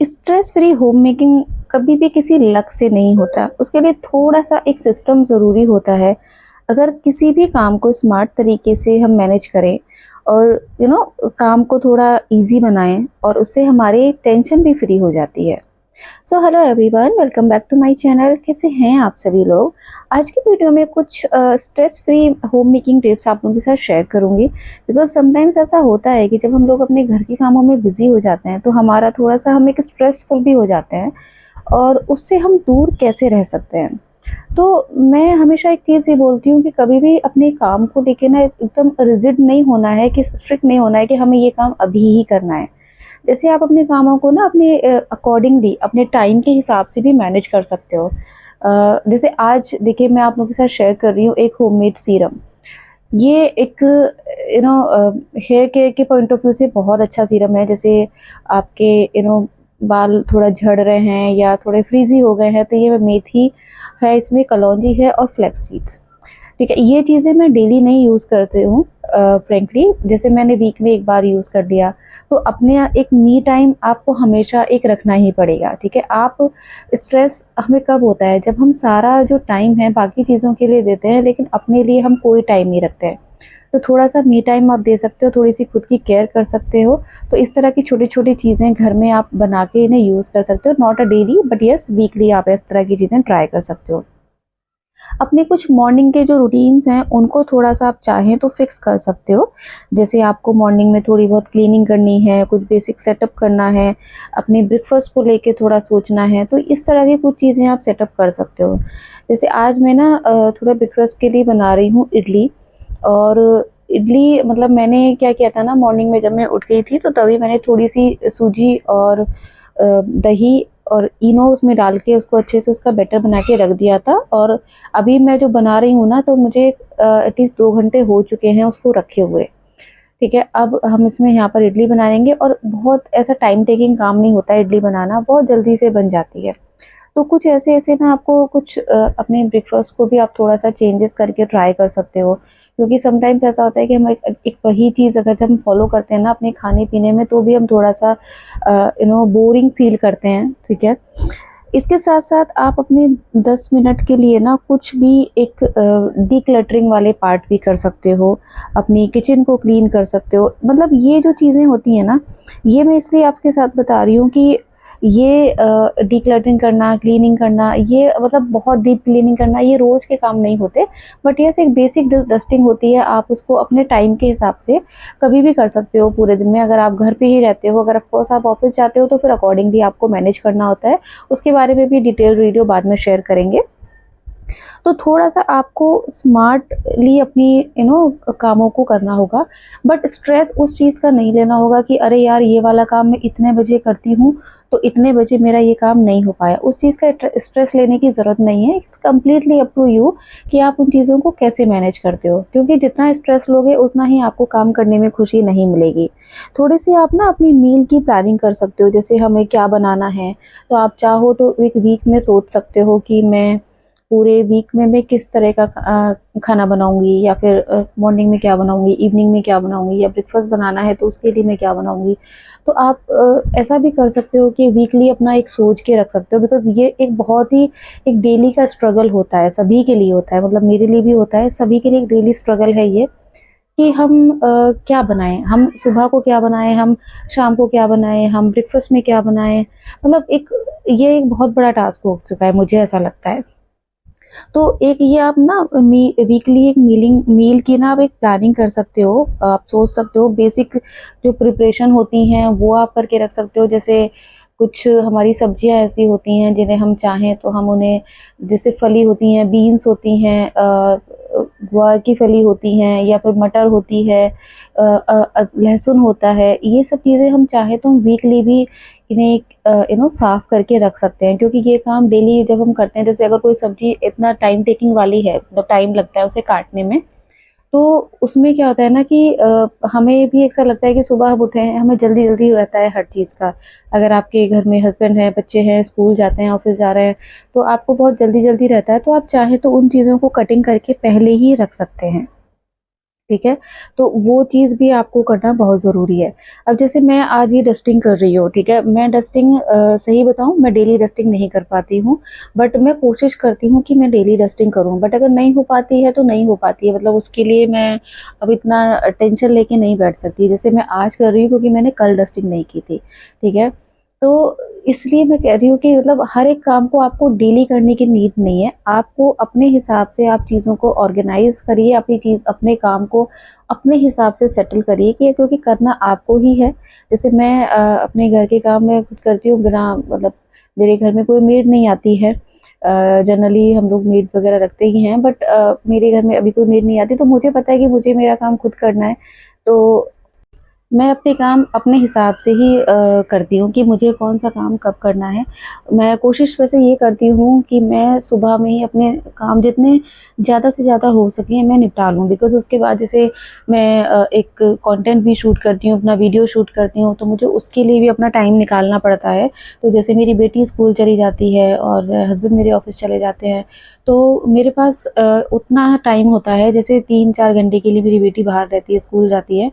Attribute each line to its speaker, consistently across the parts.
Speaker 1: Stress free home making कभी भी किसी लक से नहीं होता। उसके लिए थोड़ा सा एक सिस्टम ज़रूरी होता है। अगर किसी भी काम को स्मार्ट तरीके से हम मैनेज करें और काम को थोड़ा इजी बनाएं और उससे हमारी टेंशन भी फ्री हो जाती है। So hello everyone, welcome back to my channel. कैसे हैं आप सभी लोग? आज की वीडियो में कुछ stress free home making tips आप लोगों के साथ शेयर करूंगी। बिकॉज समटाइम्स ऐसा होता है कि जब हम लोग अपने घर के कामों में बिजी हो जाते हैं तो हमारा थोड़ा सा हम एक स्ट्रेसफुल भी हो जाते हैं और उससे हम दूर कैसे रह सकते हैं। तो मैं हमेशा एक चीज़ ये बोलती हूँ कि कभी भी अपने काम को लेके ना एकदम रिजिड नहीं होना है, कि स्ट्रिक्ट नहीं होना है कि हमें ये काम अभी ही करना है। जैसे आप अपने कामों को ना अपने अकॉर्डिंगली अपने टाइम के हिसाब से भी मैनेज कर सकते हो। जैसे आज देखिए, मैं आप लोगों के साथ शेयर कर रही हूँ एक होममेड सीरम। ये एक हेयर केयर के पॉइंट ऑफ व्यू से बहुत अच्छा सीरम है। जैसे आपके बाल थोड़ा झड़ रहे हैं या थोड़े फ्रीजी हो गए हैं, तो ये मेथी है, इसमें कलौंजी है और फ्लैक्स सीड्स। ठीक है, ये चीज़ें मैं डेली नहीं यूज़ करती हूँ फ्रेंकली। जैसे मैंने वीक में एक बार यूज़ कर दिया, तो अपने एक मी टाइम आपको हमेशा एक रखना ही पड़ेगा। ठीक है, आप स्ट्रेस हमें कब होता है? जब हम सारा जो टाइम है बाकी चीज़ों के लिए देते हैं लेकिन अपने लिए हम कोई टाइम नहीं रखते हैं। तो थोड़ा सा मी टाइम आप दे सकते हो, थोड़ी सी खुद की केयर कर सकते हो। तो इस तरह की छोटी छोटी चीज़ें घर में आप बना के इन्हें यूज़ कर सकते हो। Not a daily but yes weekly आप इस तरह की चीज़ें ट्राई कर सकते हो। अपने कुछ मॉर्निंग के जो रूटीन्स हैं उनको थोड़ा सा आप चाहें तो फिक्स कर सकते हो। जैसे आपको मॉर्निंग में थोड़ी बहुत क्लीनिंग करनी है, कुछ बेसिक सेटअप करना है, अपने ब्रेकफास्ट को लेके थोड़ा सोचना है, तो इस तरह की कुछ चीज़ें आप सेटअप कर सकते हो। जैसे आज मैं ना थोड़ा ब्रेकफास्ट के लिए बना रही हूँ इडली। और इडली मतलब मैंने क्या किया था ना, मॉर्निंग में जब मैं उठ गई थी तो तभी मैंने थोड़ी सी सूजी और दही और इनो उसमें डाल के उसको अच्छे से उसका बैटर बना के रख दिया था। और अभी मैं जो बना रही हूँ ना, तो मुझे एटलीस्ट 2 घंटे हो चुके हैं उसको रखे हुए। ठीक है, अब हम इसमें यहाँ पर इडली बनाएंगे और बहुत ऐसा टाइम टेकिंग काम नहीं होता है, इडली बनाना बहुत जल्दी से बन जाती है। तो कुछ ऐसे ऐसे ना आपको कुछ अपने ब्रेकफास्ट को भी आप थोड़ा सा चेंजेस करके ट्राई कर सकते हो। क्योंकि समटाइम्स ऐसा होता है कि हम एक वही चीज़ अगर जब हम फॉलो करते हैं ना अपने खाने पीने में, तो भी हम थोड़ा सा बोरिंग फील करते हैं। ठीक है, इसके साथ साथ आप अपने 10 मिनट के लिए ना कुछ भी एक डीक्लटरिंग वाले पार्ट भी कर सकते हो। अपनी किचन को क्लीन कर सकते हो। मतलब ये जो चीज़ें होती हैं ना, ये मैं इसलिए आपके साथ बता रही हूँ कि ये डिक्लटरिंग करना, क्लीनिंग करना, ये मतलब बहुत डीप क्लीनिंग करना, ये रोज़ के काम नहीं होते। बट ये एक बेसिक डस्टिंग होती है। आप उसको अपने टाइम के हिसाब से कभी भी कर सकते हो पूरे दिन में। अगर आप घर पे ही रहते हो, अगर ऑफकोर्स आप ऑफिस जाते हो तो फिर अकॉर्डिंगली आपको मैनेज करना होता है। उसके बारे में भी डिटेल वीडियो बाद में शेयर करेंगे। तो थोड़ा सा आपको स्मार्टली अपनी कामों को करना होगा। बट स्ट्रेस उस चीज़ का नहीं लेना होगा कि अरे यार, ये वाला काम मैं इतने बजे करती हूँ तो इतने बजे मेरा ये काम नहीं हो पाया। उस चीज़ का स्ट्रेस लेने की ज़रूरत नहीं है। It's completely up to you कि आप उन चीज़ों को कैसे मैनेज करते हो। क्योंकि जितना स्ट्रेस लोगे उतना ही आपको काम करने में खुशी नहीं मिलेगी। थोड़ी सी आप ना अपनी मील की प्लानिंग कर सकते हो। जैसे हमें क्या बनाना है, तो आप चाहो तो एक वीक में सोच सकते हो कि मैं पूरे वीक में मैं किस तरह का खाना बनाऊंगी, या फिर मॉर्निंग में क्या बनाऊंगी, इवनिंग में क्या बनाऊंगी, या ब्रेकफास्ट बनाना है तो उसके लिए मैं क्या बनाऊंगी। तो आप ऐसा भी कर सकते हो कि वीकली अपना एक सोच के रख सकते हो। बिकॉज ये एक बहुत ही एक डेली का स्ट्रगल होता है, सभी के लिए होता है। मतलब मेरे लिए भी होता है, सभी के लिए एक डेली स्ट्रगल है ये कि हम क्या बनाएं, हम सुबह को क्या बनाएं, हम शाम को क्या बनाएं, हम ब्रेकफास्ट में क्या बनाएं। मतलब ये एक बहुत बड़ा टास्क हो चुका है, मुझे ऐसा लगता है। तो एक ये आप ना वीकली एक मील की ना आप एक प्लानिंग कर सकते हो। आप सोच सकते हो बेसिक जो प्रिपरेशन होती हैं वो आप करके रख सकते हो। जैसे कुछ हमारी सब्जियां ऐसी होती हैं जिन्हें हम चाहें तो हम उन्हें, जैसे फली होती हैं, बीन्स होती हैं, ग्वार की फली होती हैं, या फिर मटर होती है, लहसुन होता है। ये सब चीज़ें हम चाहें तो हम वीकली भी इन्हें साफ करके रख सकते हैं। क्योंकि ये काम डेली जब हम करते हैं, जैसे अगर कोई सब्जी इतना टाइम टेकिंग वाली है, मतलब टाइम लगता है उसे काटने में, तो उसमें क्या होता है ना कि हमें भी ऐसा लगता है कि सुबह हम उठे हैं, हमें जल्दी जल्दी रहता है हर चीज़ का। अगर आपके घर में हस्बैंड है, बच्चे हैं, स्कूल जाते हैं, ऑफिस जा रहे हैं, तो आपको बहुत जल्दी जल्दी रहता है। तो आप चाहें तो उन चीज़ों को कटिंग करके पहले ही रख सकते हैं। ठीक है? तो वो चीज़ भी आपको करना बहुत ज़रूरी है। अब जैसे मैं आज ये डस्टिंग कर रही हूँ, ठीक है? मैं डस्टिंग सही बताऊँ, मैं डेली डस्टिंग नहीं कर पाती हूँ, बट मैं कोशिश करती हूँ कि मैं डेली डस्टिंग करूँ, बट अगर नहीं हो पाती है तो नहीं हो पाती है, मतलब उसके लिए मैं अब इतना टेंशन लेके नहीं बैठ सकती। जैसे मैं आज कर रही हूँ क्योंकि मैंने कल डस्टिंग नहीं की थी, ठीक है? तो इसलिए मैं कह रही हूँ कि मतलब हर एक काम को आपको डेली करने की नीड नहीं है। आपको अपने हिसाब से आप चीज़ों को ऑर्गेनाइज़ करिए, अपनी चीज़ अपने काम को अपने हिसाब से सेटल करिए, कि क्योंकि करना आपको ही है। जैसे मैं अपने घर के काम मैं खुद करती हूँ, बिना मतलब मेरे घर में कोई मेड नहीं आती है। जनरली हम लोग मेड वगैरह रखते ही हैं, बट मेरे घर में अभी कोई मेड नहीं आती, तो मुझे पता है कि मुझे मेरा काम खुद करना है। तो मैं अपने काम अपने हिसाब से ही करती हूँ कि मुझे कौन-सा काम कब करना है। मैं कोशिश वैसे ये करती हूँ कि मैं सुबह में ही अपने काम जितने ज़्यादा से ज़्यादा हो सकें मैं निपटा लूँ, बिकॉज़ उसके बाद जैसे मैं एक कंटेंट भी शूट करती हूँ, अपना वीडियो शूट करती हूँ, तो मुझे उसके लिए भी अपना टाइम निकालना पड़ता है। तो जैसे मेरी बेटी स्कूल चली जाती है और हस्बैंड मेरे ऑफ़िस चले जाते हैं, तो मेरे पास उतना टाइम होता है, जैसे 3-4 घंटे के लिए मेरी बेटी बाहर रहती है, स्कूल जाती है।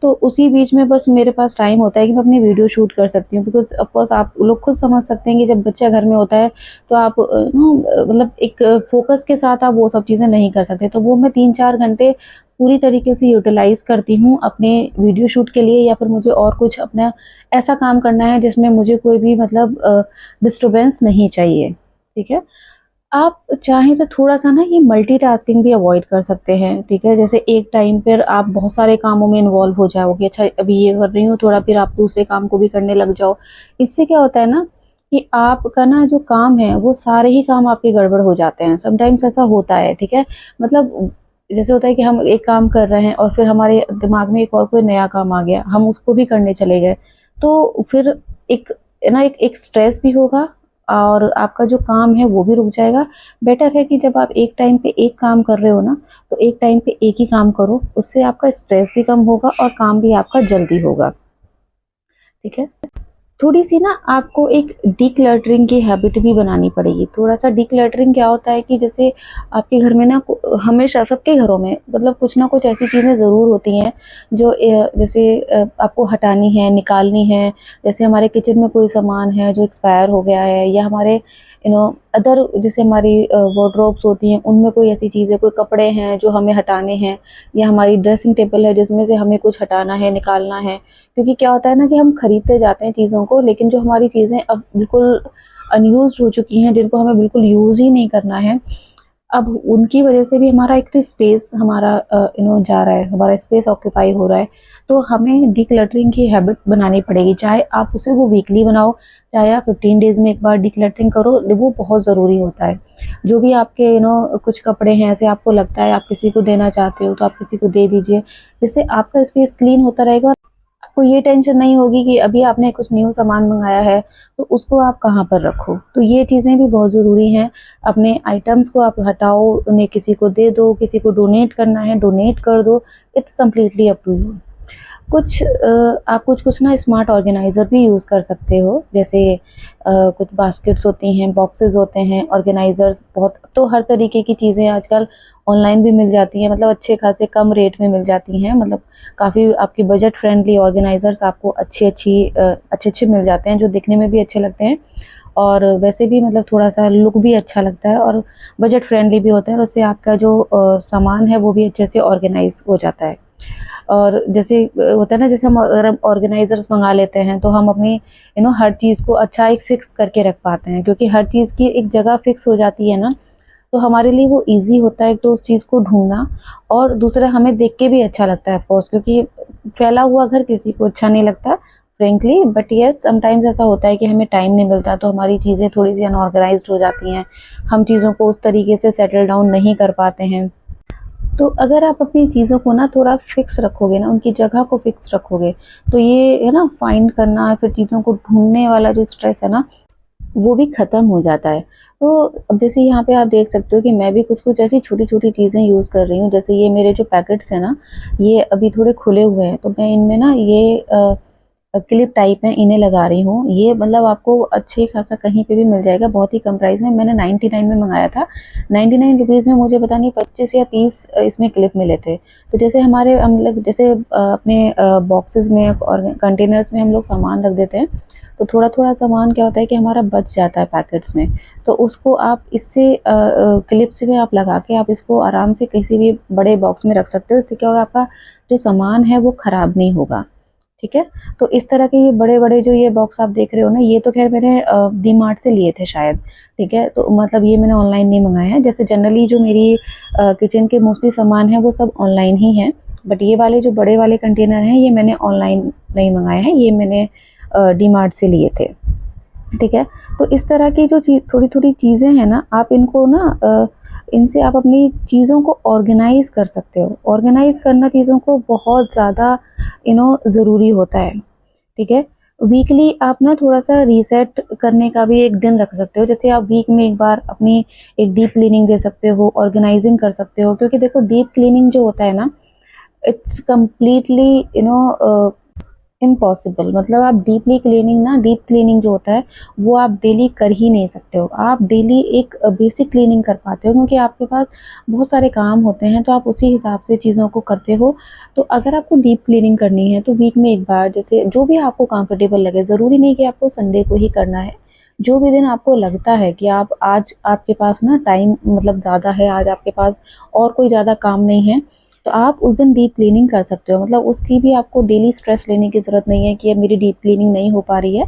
Speaker 1: तो उसी बीच में बस मेरे पास टाइम होता है कि मैं अपनी वीडियो शूट कर सकती हूँ, बिकॉज़ ऑफ़ कोर्स आप लोग खुद समझ सकते हैं कि जब बच्चा घर में होता है तो आप मतलब एक फ़ोकस के साथ आप वो सब चीज़ें नहीं कर सकते। तो वो मैं 3-4 घंटे पूरी तरीके से यूटिलाइज़ करती हूँ अपने वीडियो शूट के लिए, या फिर मुझे और कुछ अपना ऐसा काम करना है जिसमें मुझे कोई भी मतलब डिस्टर्बेंस नहीं चाहिए, ठीक है? आप चाहें तो थोड़ा-सा ना ये मल्टीटास्किंग भी अवॉइड कर सकते हैं, ठीक है? जैसे एक टाइम पर आप बहुत सारे कामों में इन्वॉल्व हो जाओगे, अच्छा अभी ये कर रही हूँ, थोड़ा फिर आप दूसरे काम को भी करने लग जाओ। इससे क्या होता है ना कि आपका ना जो काम है, वो सारे ही काम आपके गड़बड़ हो जाते हैं। समटाइम्स ऐसा होता है, ठीक है? मतलब जैसे होता है कि हम एक काम कर रहे हैं और फिर हमारे दिमाग में एक और कोई नया काम आ गया, हम उसको भी करने चले गए। तो फिर एक ना एक स्ट्रेस भी होगा और आपका जो काम है वो भी रुक जाएगा। बेटर है कि जब आप एक टाइम पे एक काम कर रहे हो ना, तो एक टाइम पे एक ही काम करो, उससे आपका स्ट्रेस भी कम होगा और काम भी आपका जल्दी होगा, ठीक है? थोड़ी-सी ना आपको एक डिक्लटरिंग की हैबिट भी बनानी पड़ेगी। थोड़ा-सा डिक्लटरिंग क्या होता है कि जैसे आपके घर में ना हमेशा सबके घरों में मतलब कुछ ना कुछ ऐसी चीज़ें ज़रूर होती हैं जो जैसे आपको हटानी है, निकालनी है। जैसे हमारे किचन में कोई सामान है जो एक्सपायर हो गया है, या हमारे अदर जैसे हमारी वार्डरोब्स होती हैं, उनमें कोई ऐसी चीज़ें, कोई कपड़े हैं जो हमें हटाने हैं, या हमारी ड्रेसिंग टेबल है जिसमें से हमें कुछ हटाना है, निकालना है। क्योंकि क्या होता है ना कि हम खरीदते जाते हैं चीज़ों को, लेकिन जो हमारी चीज़ें अब बिल्कुल अनयूज़्ड हो चुकी हैं, जिनको हमें बिल्कुल यूज़ ही नहीं करना है, अब उनकी वजह से भी हमारा एक तो स्पेस हमारा जा रहा है, हमारा स्पेस ऑक्यूपाई हो रहा है। तो हमें डिक्लटरिंग की हैबिट बनानी पड़ेगी, चाहे आप उसे वो वीकली बनाओ, चाहे आप 15 डेज़ में एक बार डिक्लटरिंग करो, वो बहुत ज़रूरी होता है। जो भी आपके कुछ कपड़े हैं ऐसे आपको लगता है आप किसी को देना चाहते हो, तो आप किसी को दे दीजिए, जिससे आपका स्पेस क्लीन होता रहेगा। आपको ये टेंशन नहीं होगी कि अभी आपने कुछ न्यू सामान मँगाया है, तो उसको आप कहाँ पर रखो। तो ये चीज़ें भी बहुत ज़रूरी हैं। अपने आइटम्स को आप हटाओ, उन्हें किसी को दे दो, किसी को डोनेट करना है, डोनेट कर दो। It's completely up to you. आप कुछ-कुछ ना स्मार्ट ऑर्गेनाइज़र भी यूज़ कर सकते हो। जैसे कुछ बास्केट्स होती हैं, बॉक्सेस होते हैं, ऑर्गेनाइज़र्स बहुत, तो हर तरीके की चीज़ें आजकल ऑनलाइन भी मिल जाती हैं, मतलब अच्छे खासे कम रेट में मिल जाती हैं। मतलब काफ़ी आपकी बजट फ्रेंडली ऑर्गेनाइज़र्स आपको अच्छे-अच्छे मिल जाते हैं, जो दिखने में भी अच्छे लगते हैं और वैसे भी मतलब थोड़ा-सा लुक भी अच्छा लगता है और बजट फ्रेंडली भी होते हैं, और उससे आपका जो सामान है वो भी अच्छे से ऑर्गेनाइज़ हो जाता है। और जैसे होता है ना, जैसे हम अगर हम ऑर्गेनाइज़र्स मंगा लेते हैं तो हम अपनी हर चीज़ को अच्छा एक फ़िक्स करके रख पाते हैं, क्योंकि हर चीज़ की एक जगह फ़िक्स हो जाती है ना, तो हमारे लिए वो ईज़ी होता है, तो उस चीज़ को ढूँढना, और दूसरा हमें देख के भी अच्छा लगता है ऑफ़ कोर्स, क्योंकि फैला हुआ घर किसी को अच्छा नहीं लगता फ्रैंकली। बट येस, समटाइम्स ऐसा होता है कि हमें टाइम नहीं मिलता, तो हमारी चीज़ें थोड़ी-सी अनऑर्गनाइज़्ड हो जाती हैं। हम चीज़ों को उस तरीके से सेटल डाउन नहीं कर पाते हैं। तो अगर आप अपनी चीज़ों को ना थोड़ा फिक्स रखोगे ना, उनकी जगह को फिक्स रखोगे, तो ये है ना, फाइंड करना फिर चीज़ों को ढूँढने वाला जो स्ट्रेस है ना, वो भी ख़त्म हो जाता है। तो अब जैसे यहाँ पे आप देख सकते हो कि मैं भी कुछ-कुछ ऐसी छोटी-छोटी चीज़ें यूज़ कर रही हूँ। जैसे ये मेरे जो पैकेट्स हैं ना, ये अभी थोड़े खुले हुए हैं, तो मैं इनमें ना ये क्लिप टाइप हैं, इन्हें लगा रही हूँ। ये मतलब आपको अच्छे खासा कहीं पे भी मिल जाएगा, बहुत ही कम प्राइस में। मैंने 99 में मंगाया था। 99 रुपीज़ में मुझे पता नहीं 25 या 30 इसमें क्लिप मिले थे। तो जैसे हम लोग जैसे अपने बॉक्सेस में और कंटेनर्स में हम लोग सामान रख देते हैं, तो थोड़ा थोड़ा सामान क्या होता है कि हमारा बच जाता है पैकेट्स में। तो उसको आप इससे क्लिप्स में आप लगा के आप इसको आराम से किसी भी बड़े बॉक्स में रख सकते हो। इससे क्या होगा, आपका जो सामान है वो ख़राब नहीं होगा। ठीक है, तो इस तरह के ये बड़े बड़े जो ये बॉक्स आप देख रहे हो ना, ये तो खैर मैंने डी मार्ट से लिए थे शायद। ठीक है, तो मतलब ये मैंने ऑनलाइन नहीं मंगाया है। जैसे जनरली जो मेरी किचन के मोस्टली सामान है वो सब ऑनलाइन ही हैं, बट ये वाले जो बड़े वाले कंटेनर हैं ये मैंने ऑनलाइन नहीं मंगाए हैं, ये मैंने डी मार्ट से लिए थे। ठीक है, तो इस तरह की जो थोड़ी थोड़ी चीज़ें हैं ना, आप इनको ना इनसे आप अपनी चीज़ों को ऑर्गेनाइज़ कर सकते हो। ऑर्गेनाइज़ करना चीज़ों को बहुत ज़्यादा ज़रूरी होता है। ठीक है, वीकली आप ना थोड़ा-सा रीसेट करने का भी एक दिन रख सकते हो। जैसे आप वीक में एक बार अपनी एक डीप क्लीनिंग दे सकते हो, ऑर्गेनाइज़िंग कर सकते हो। क्योंकि देखो, डीप क्लीनिंग जो होता है ना, इट्स कंप्लीटली इम्पॉसिबल। मतलब आप डीप क्लीनिंग जो होता है वो आप डेली कर ही नहीं सकते हो। आप डेली एक बेसिक क्लीनिंग कर पाते हो, क्योंकि आपके पास बहुत सारे काम होते हैं, तो आप उसी हिसाब से चीज़ों को करते हो। तो अगर आपको डीप क्लीनिंग करनी है तो वीक में एक बार, जैसे जो भी आपको कंफर्टेबल लगे, ज़रूरी नहीं कि आपको संडे को ही करना है। जो भी दिन आपको लगता है कि आप आज आपके पास ना टाइम मतलब ज़्यादा है, आज आपके पास और कोई ज़्यादा काम नहीं है, तो आप उस दिन डीप क्लीनिंग कर सकते हो। मतलब उसकी भी आपको डेली स्ट्रेस लेने की ज़रूरत नहीं है कि अब मेरी डीप क्लीनिंग नहीं हो पा रही है।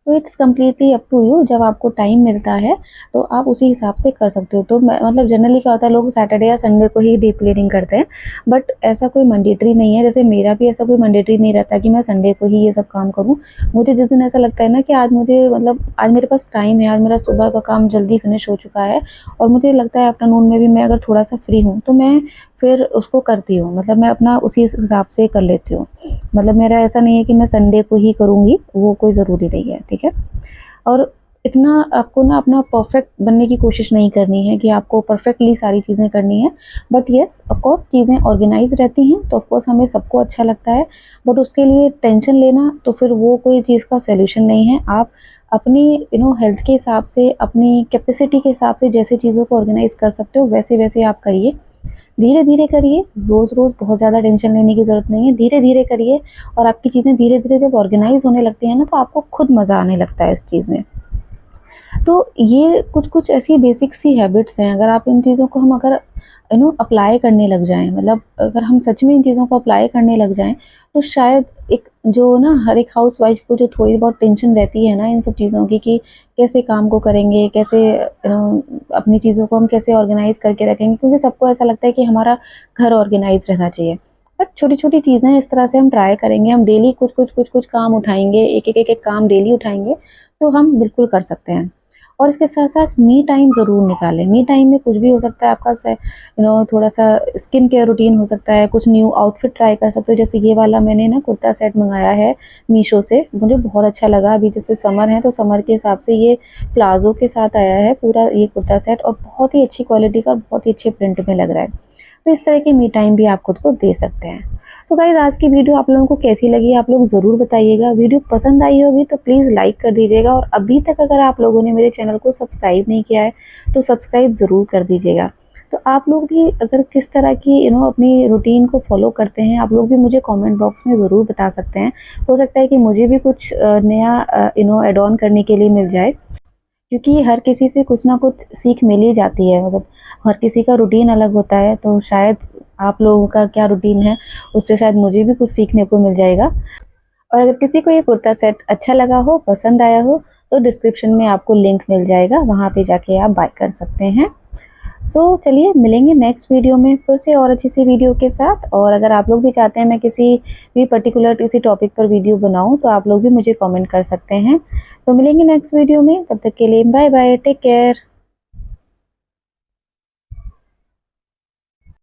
Speaker 1: तो it's completely up to you. जब आपको टाइम मिलता है तो आप उसी हिसाब से कर सकते हो। तो मतलब जनरली क्या होता है, लोग सैटरडे या संडे को ही डीप क्लीनिंग करते हैं, बट ऐसा कोई मैंडेटरी नहीं है। जैसे मेरा भी ऐसा कोई मैंडेटरी नहीं रहता कि मैं संडे को ही ये सब काम करूँ। मुझे जिस दिन ऐसा लगता है ना कि आज मुझे मतलब आज मेरे पास टाइम है, आज मेरा सुबह का काम जल्दी फिनिश हो चुका है और मुझे लगता है आफ्टरनून में भी मैं अगर थोड़ा सा फ्री हूँ तो मैं फिर उसको करती हूँ। मतलब मैं अपना उसी हिसाब से कर लेती हूँ। मतलब मेरा ऐसा नहीं है कि मैं संडे को ही करूँगी, वो कोई ज़रूरी नहीं है। ठीक है, और इतना आपको ना अपना परफेक्ट बनने की कोशिश नहीं करनी है कि आपको परफेक्टली सारी चीज़ें करनी है। बट येस, ऑफ कोर्स चीज़ें ऑर्गेनाइज रहती हैं तो ऑफ कोर्स हमें सबको अच्छा लगता है, बट उसके लिए टेंशन लेना तो फिर वो कोई चीज़ का सॉल्यूशन नहीं है। आप अपनी हेल्थ के हिसाब से, अपनी कैपेसिटी के हिसाब से जैसे चीज़ों को ऑर्गेनाइज कर सकते हो वैसे वैसे आप करिए। धीरे धीरे करिए, रोज़ रोज़ बहुत ज़्यादा टेंशन लेने की ज़रूरत नहीं है। धीरे धीरे करिए और आपकी चीज़ें धीरे धीरे जब ऑर्गेनाइज होने लगती हैं ना, तो आपको खुद मज़ा आने लगता है इस चीज़ में। तो ये कुछ कुछ ऐसी बेसिक सी हैबिट्स हैं, अगर आप इन चीज़ों को हम अगर अप्लाई करने लग जाएं, मतलब अगर हम सच में इन चीज़ों को अप्लाई करने लग जाएं, तो शायद एक जो ना हर एक हाउस वाइफ को जो थोड़ी बहुत टेंशन रहती है ना इन सब चीज़ों की, कि कैसे काम को करेंगे, कैसे अपनी चीज़ों को हम कैसे ऑर्गेनाइज करके रखेंगे, क्योंकि सबको ऐसा लगता है कि हमारा घर ऑर्गेनाइज रहना चाहिए। बट छोटी छोटी चीज़ें इस तरह से हम ट्राई करेंगे, हम डेली कुछ काम उठाएंगे, एक काम डेली उठाएंगे, तो हम बिल्कुल कर सकते हैं। और इसके साथ साथ मी टाइम ज़रूर निकालें। मी टाइम में कुछ भी हो सकता है आपका, थोड़ा सा स्किन केयर रूटीन हो सकता है, कुछ न्यू आउटफिट ट्राई कर सकते हो। जैसे ये वाला मैंने ना कुर्ता सेट मंगाया है मीशो से, मुझे बहुत अच्छा लगा। अभी जैसे समर है तो समर के हिसाब से ये प्लाजो के साथ आया है पूरा ये कुर्ता सेट, और बहुत ही अच्छी क्वालिटी का और बहुत ही अच्छे प्रिंट में लग रहा है। तो इस तरह की मी टाइम भी आप खुद को दे सकते हैं। सो गाइस, आज की वीडियो आप लोगों को कैसी लगी आप लोग ज़रूर बताइएगा। वीडियो पसंद आई होगी तो प्लीज़ लाइक कर दीजिएगा, और अभी तक अगर आप लोगों ने मेरे चैनल को सब्सक्राइब नहीं किया है तो सब्सक्राइब ज़रूर कर दीजिएगा। तो आप लोग भी अगर किस तरह की अपनी रूटीन को फॉलो करते हैं, आप लोग भी मुझे कमेंट बॉक्स में ज़रूर बता सकते हैं। हो सकता है कि मुझे भी कुछ नया ऐड ऑन करने के लिए मिल जाए, क्योंकि हर किसी से कुछ ना कुछ सीख मिल ही जाती है। मतलब हर किसी का रूटीन अलग होता है, तो शायद आप लोगों का क्या रूटीन है उससे शायद मुझे भी कुछ सीखने को मिल जाएगा। और अगर किसी को ये कुर्ता सेट अच्छा लगा हो, पसंद आया हो, तो डिस्क्रिप्शन में आपको लिंक मिल जाएगा, वहाँ पे जाके आप बाय कर सकते हैं। सो चलिए मिलेंगे नेक्स्ट वीडियो में फिर से और अच्छी सी वीडियो के साथ। और अगर आप लोग भी चाहते हैं मैं किसी भी पर्टिकुलर किसी टॉपिक पर वीडियो बनाऊं, तो आप लोग भी मुझे कमेंट कर सकते हैं। तो मिलेंगे नेक्स्ट वीडियो में, तब तक के लिए बाय बाय, टेक केयर।